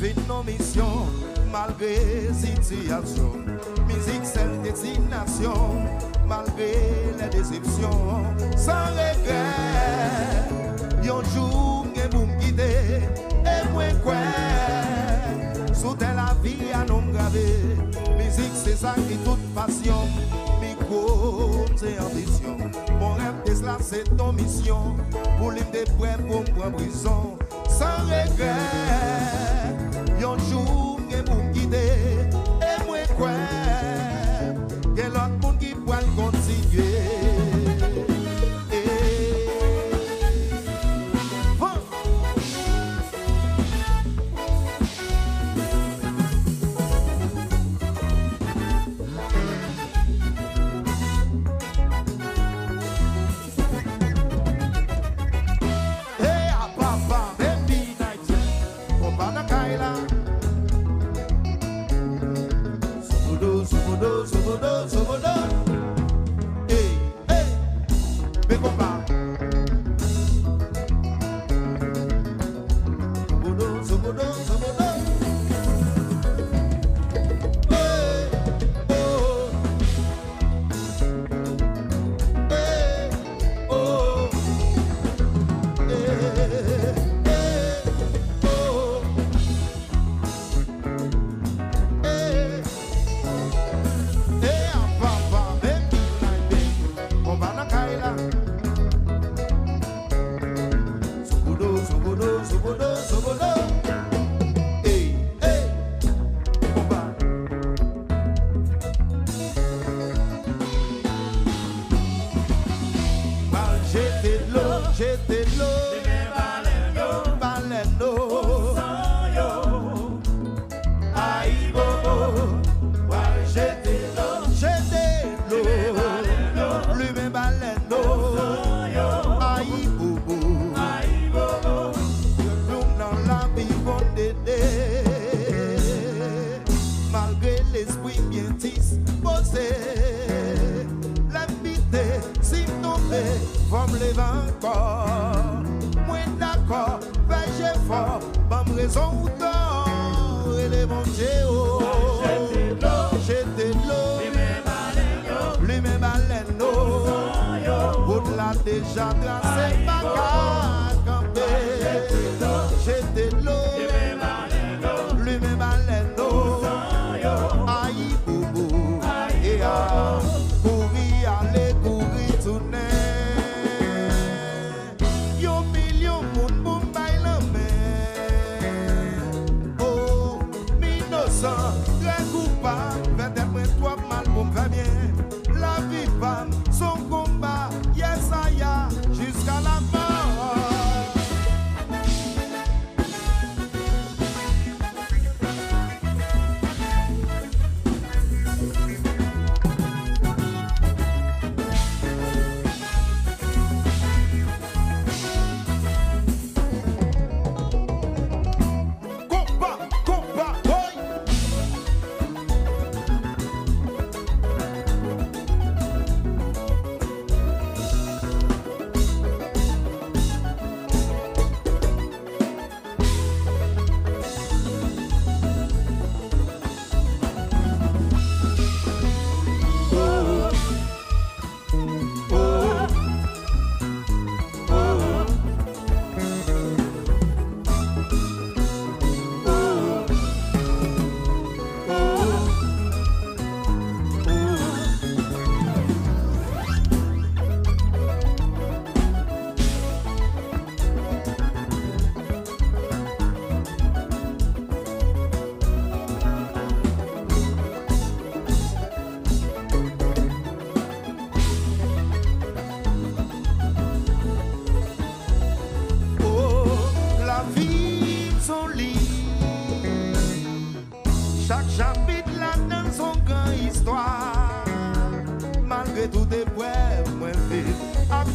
fait nos missions, malgré situation. Musique, c'est la destination, malgré les déceptions. Sans regret, yon jour, et vous me guidez, et moi quoi. Sous la vie à non gravé, musique, c'est ça qui toute passion. Micro, c'est ambition. Mon rêve, Tesla, c'est ton mission. Pour l'île des prêts, pour me prison. Sans regret, yon jour, et vous me guidez, et moi quoi. Que l'autre monde qui pourra continuer.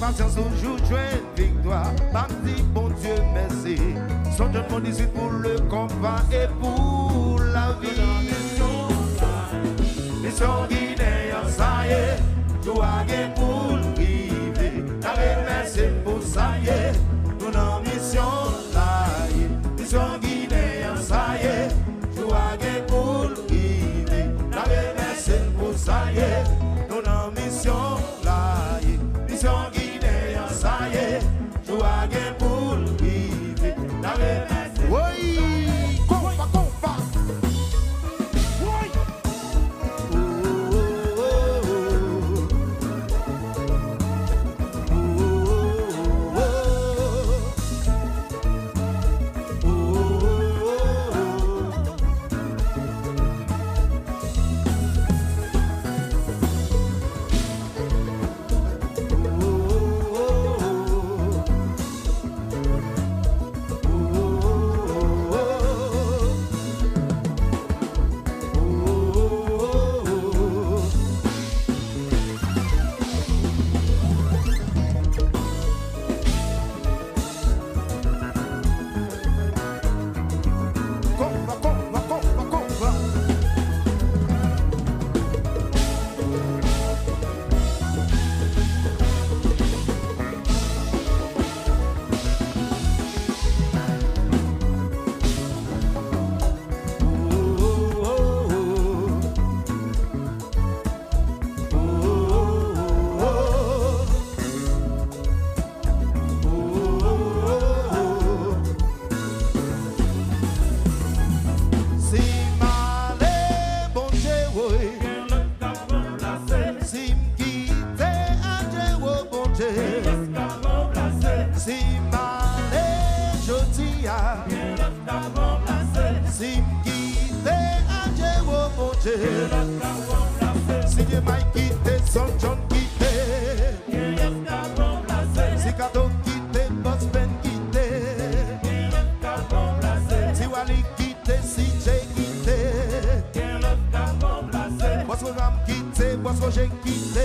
patience toujours joindre victoire. Parti, bon Dieu, merci. Son Dieu mon ici pour le combat et pour la vie. Mission Guinée, ça y est, tout a gagné pour vivre. La remercie pour ça y est, nous dans mission là. Mission Guinée, ça y est. remplacé. Si Dieu m'a quitté, son John quitté. Si Kato quitté, Boss Ben quitté. Si Wally quitté, si Jay quitté. Boss Ram quitté, Boss Roger quitté.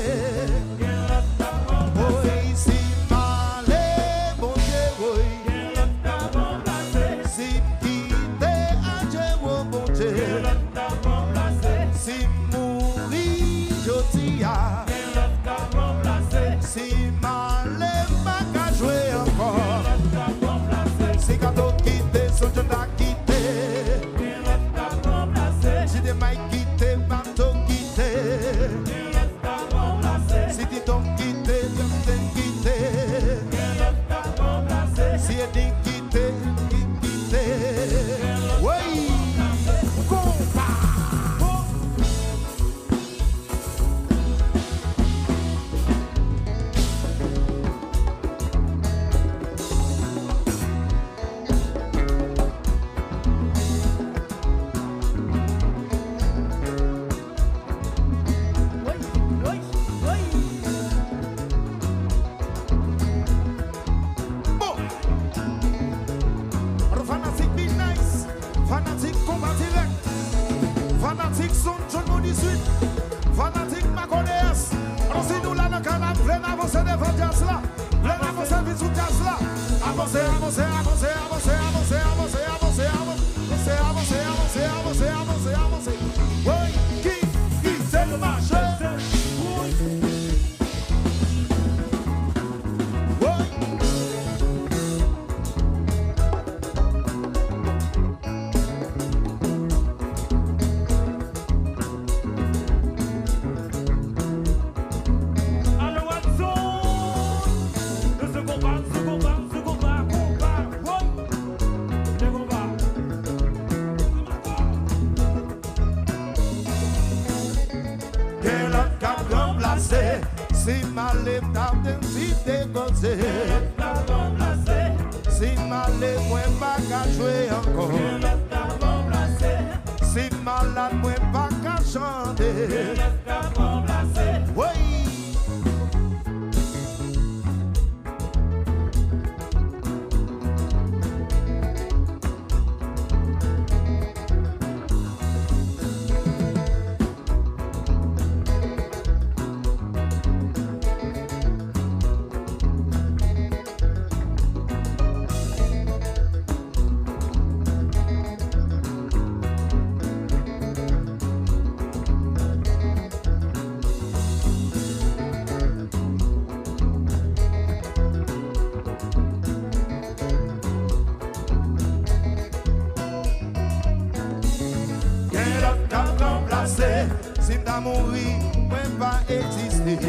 Si m'ta mouri, moi pas exister.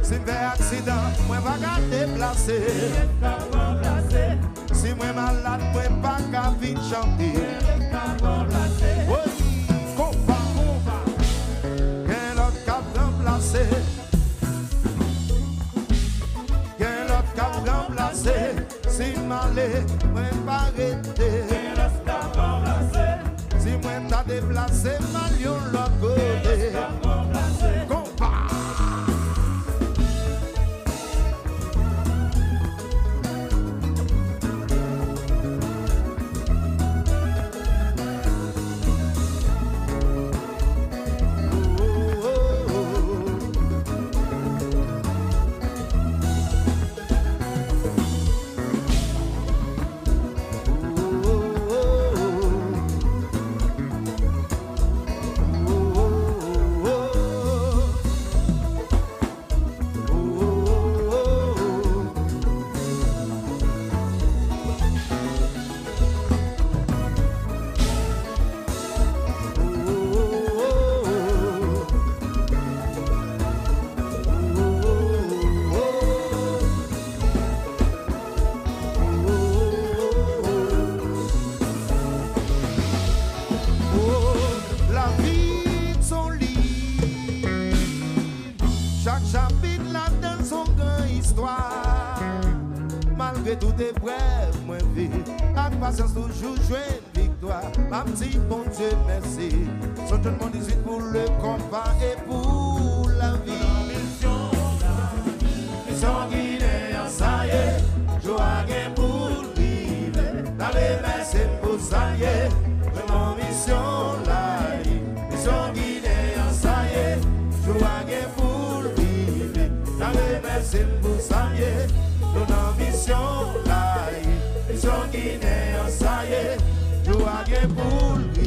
Si m'fais accident, moi pas qu'à déplacer. Si moi malade, moi pas qu'à venir chanter. Oui, combat. Quel autre cap remplacé? Quel autre cap remplacé? Si m'allais, moi pas arrêter. Si moi t'as déplacé, Malion l'autre côté. Compas. malgré tout épreuve, moi vivre. Avec patience toujours jouer victoire. Ma petite bon Dieu merci. Son tout le monde 18 pour le combat et pour la vie. Mission Guinée, ça y est, joie pour vivre. Dans les mains c'est pour ça y est, vraiment mission là. Mission Guinée, ça y est, joie pour vivre. Dans les mains c'est pour ça y est, notre mission là. Mission Guinée, ça y est, joie pour vivre.